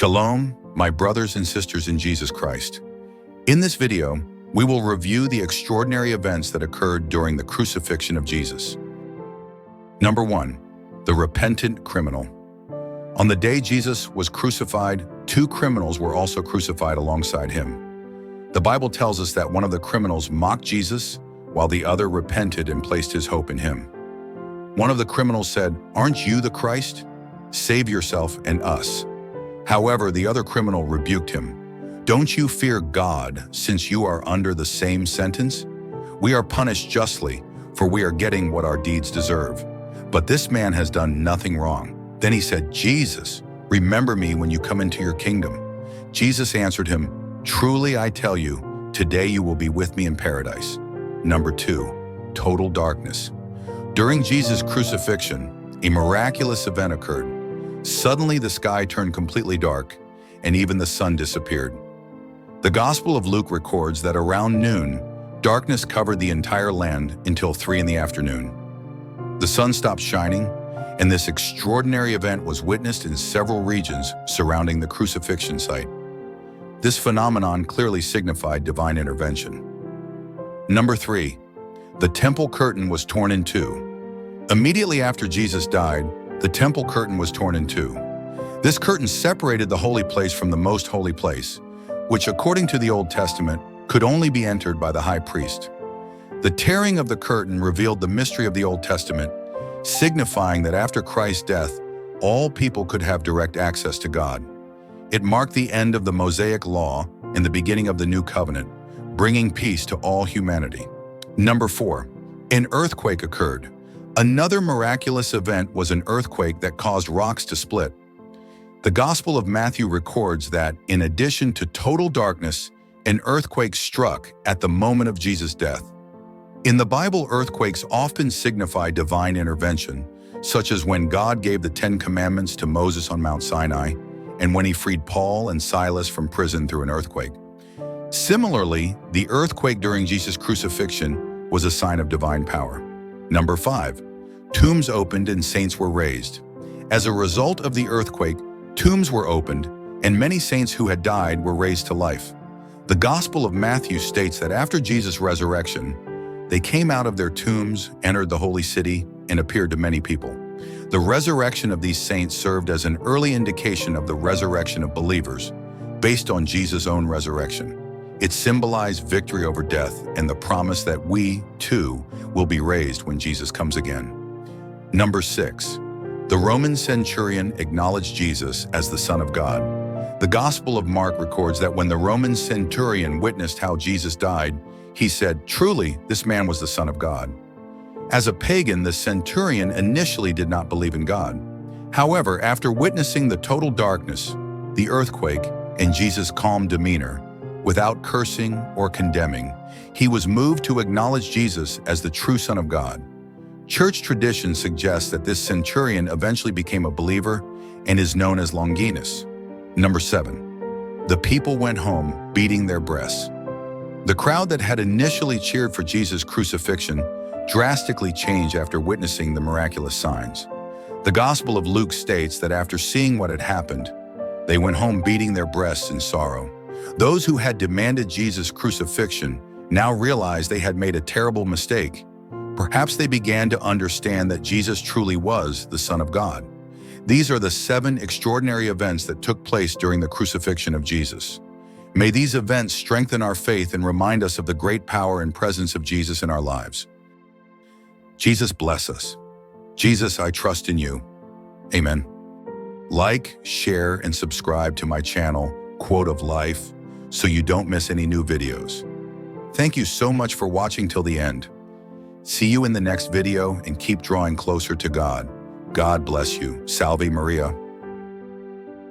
Shalom, my brothers and sisters in Jesus Christ. In this video, we will review the extraordinary events that occurred during the crucifixion of Jesus. Number 1. The repentant criminal. On the day Jesus was crucified, two criminals were also crucified alongside him. The Bible tells us that one of the criminals mocked Jesus, while the other repented and placed his hope in him. One of the criminals said, "Aren't you the Christ? Save yourself and us." However, the other criminal rebuked him. "Don't you fear God, since you are under the same sentence? We are punished justly, for we are getting what our deeds deserve. But this man has done nothing wrong." Then he said, "Jesus, remember me when you come into your kingdom." Jesus answered him, "Truly I tell you, today you will be with me in paradise." Number 2. Total darkness. During Jesus' crucifixion, a miraculous event occurred. Suddenly the sky turned completely dark, and even the sun disappeared. The Gospel of Luke records that around noon, darkness covered the entire land until 3 in the afternoon. The sun stopped shining, and this extraordinary event was witnessed in several regions surrounding the crucifixion site. This phenomenon clearly signified divine intervention. Number 3. The temple curtain was torn in two. Immediately after Jesus died, the temple curtain was torn in two. This curtain separated the holy place from the most holy place, which according to the Old Testament could only be entered by the high priest. The tearing of the curtain revealed the mystery of the Old Testament, signifying that after Christ's death, all people could have direct access to God. It marked the end of the Mosaic law and the beginning of the New Covenant, bringing peace to all humanity. Number 4. An earthquake occurred. Another miraculous event was an earthquake that caused rocks to split. The Gospel of Matthew records that, in addition to total darkness, an earthquake struck at the moment of Jesus' death. In the Bible, earthquakes often signify divine intervention, such as when God gave the 10 Commandments to Moses on Mount Sinai, and when he freed Paul and Silas from prison through an earthquake. Similarly, the earthquake during Jesus' crucifixion was a sign of divine power. Number 5. Tombs opened and saints were raised. As a result of the earthquake, tombs were opened, and many saints who had died were raised to life. The Gospel of Matthew states that after Jesus' resurrection, they came out of their tombs, entered the holy city, and appeared to many people. The resurrection of these saints served as an early indication of the resurrection of believers, based on Jesus' own resurrection. It symbolized victory over death and the promise that we, too, will be raised when Jesus comes again. Number 6. The Roman centurion acknowledged Jesus as the Son of God. The Gospel of Mark records that when the Roman centurion witnessed how Jesus died, he said, "Truly, this man was the Son of God." As a pagan, the centurion initially did not believe in God. However, after witnessing the total darkness, the earthquake, and Jesus' calm demeanor, without cursing or condemning, he was moved to acknowledge Jesus as the true Son of God. Church tradition suggests that this centurion eventually became a believer and is known as Longinus. Number 7. The people went home beating their breasts. The crowd that had initially cheered for Jesus' crucifixion drastically changed after witnessing the miraculous signs. The Gospel of Luke states that after seeing what had happened, they went home beating their breasts in sorrow. Those who had demanded Jesus' crucifixion now realized they had made a terrible mistake. Perhaps they began to understand that Jesus truly was the Son of God. These are the 7 extraordinary events that took place during the crucifixion of Jesus. May these events strengthen our faith and remind us of the great power and presence of Jesus in our lives. Jesus bless us. Jesus, I trust in you. Amen. Like, share, and subscribe to my channel, Quote of Life, so you don't miss any new videos. Thank you so much for watching till the end. See you in the next video and keep drawing closer to God. God bless you. Salve Maria.